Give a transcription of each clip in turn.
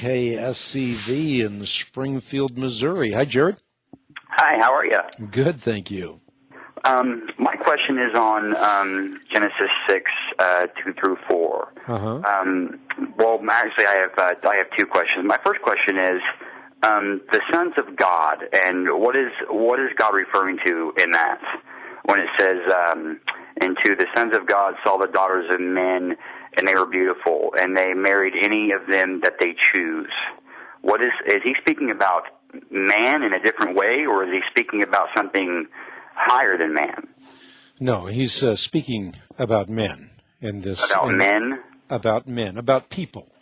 KSCV in Springfield, Missouri. Hi, Jared. Hi, how are you? Good, thank you. My question is on Genesis 6, 2 through 4. Uh-huh. Well, actually, I have two questions. My first question is the sons of God, and what is God referring to in that? When it says, and to the sons of God saw the daughters of men, and they were beautiful, and they married any of them that they choose. Is he speaking about man in a different way, or is he speaking about something higher than man? No, he's speaking about men in this. Men? About men, about people.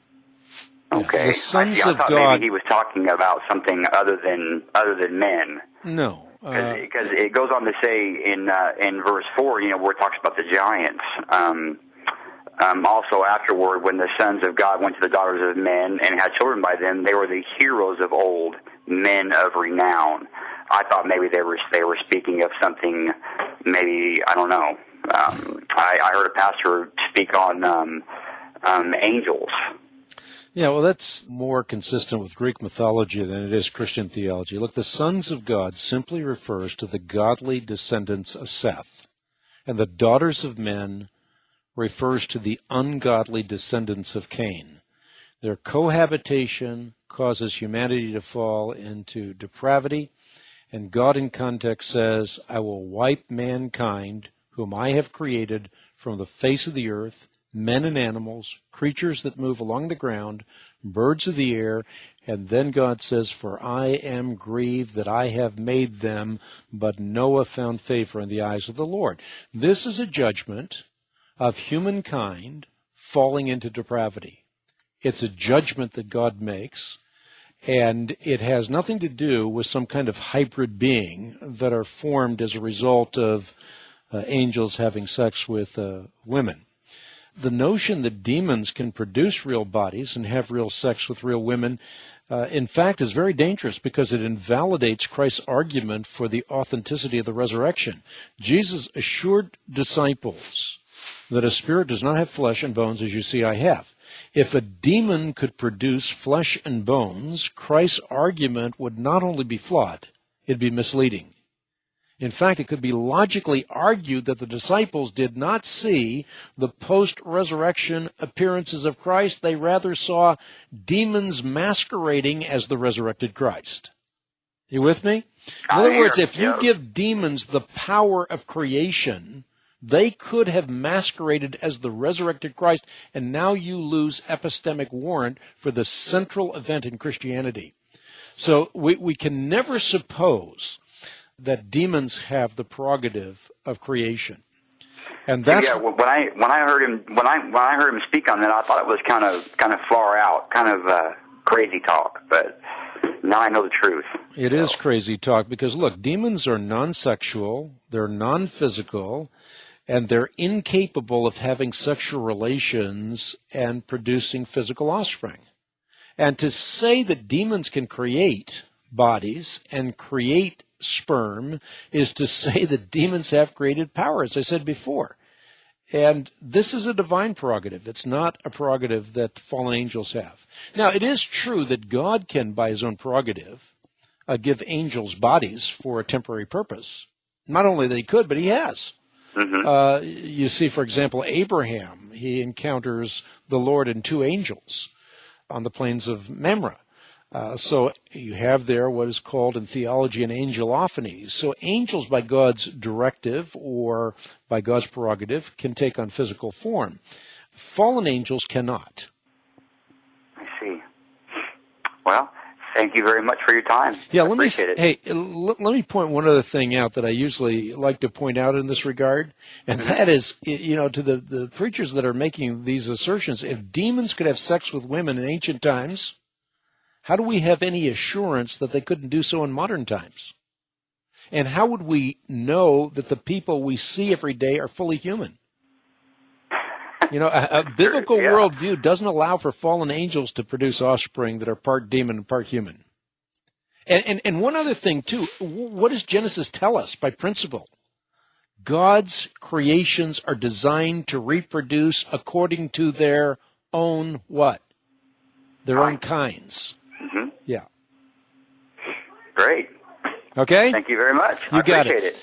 Okay. Yeah, the sons I of thought God. maybe he was talking about something other than men. No. Because it goes on to say in verse 4, where it talks about the giants. Also afterward, when the sons of God went to the daughters of men and had children by them, they were the heroes of old, men of renown. I thought maybe they were speaking of something, maybe, I don't know. I heard a pastor speak on angels. Yeah, well, that's more consistent with Greek mythology than it is Christian theology. Look, the sons of God simply refers to the godly descendants of Seth, and the daughters of men refers to the ungodly descendants of Cain. Their cohabitation causes humanity to fall into depravity, and God in context says, I will wipe mankind, whom I have created, from the face of the earth, men and animals, creatures that move along the ground, birds of the air, and then God says, for I am grieved that I have made them, but Noah found favor in the eyes of the Lord. This is a judgment of humankind falling into depravity. It's a judgment that God makes, and it has nothing to do with some kind of hybrid being that are formed as a result of angels having sex with women. The notion that demons can produce real bodies and have real sex with real women, in fact, is very dangerous because it invalidates Christ's argument for the authenticity of the resurrection. Jesus assured disciples that a spirit does not have flesh and bones as you see I have. If a demon could produce flesh and bones, Christ's argument would not only be flawed, it'd be misleading. In fact, it could be logically argued that the disciples did not see the post-resurrection appearances of Christ. They rather saw demons masquerading as the resurrected Christ. You with me? In other words, if you give demons the power of creation, they could have masqueraded as the resurrected Christ, and now you lose epistemic warrant for the central event in Christianity. So we can never suppose that demons have the prerogative of creation, and that's when I heard him speak on that, I thought it was kind of far out, kind of crazy talk. But now I know the truth. It is crazy talk because look, demons are non-sexual, they're non-physical, and they're incapable of having sexual relations and producing physical offspring. And to say that demons can create bodies and create sperm is to say that demons have created power, as I said before. And this is a divine prerogative. It's not a prerogative that fallen angels have. Now, it is true that God can, by his own prerogative, give angels bodies for a temporary purpose. Not only that he could, but he has. Mm-hmm. You see, for example, Abraham, he encounters the Lord and two angels on the plains of Mamre. So you have there what is called in theology an angelophany. So angels, by God's directive or by God's prerogative, can take on physical form. Fallen angels cannot. I see. Well, thank you very much for your time. Yeah, Appreciate it. Let me point one other thing out that I usually like to point out in this regard, and that is, to the preachers that are making these assertions, if demons could have sex with women in ancient times, how do we have any assurance that they couldn't do so in modern times? And how would we know that the people we see every day are fully human? A biblical worldview doesn't allow for fallen angels to produce offspring that are part demon and part human. And one other thing, too, what does Genesis tell us by principle? God's creations are designed to reproduce according to their own what? their own kinds. Mm-hmm. Yeah. Great. Okay? Thank you very much. You I got appreciate it. it.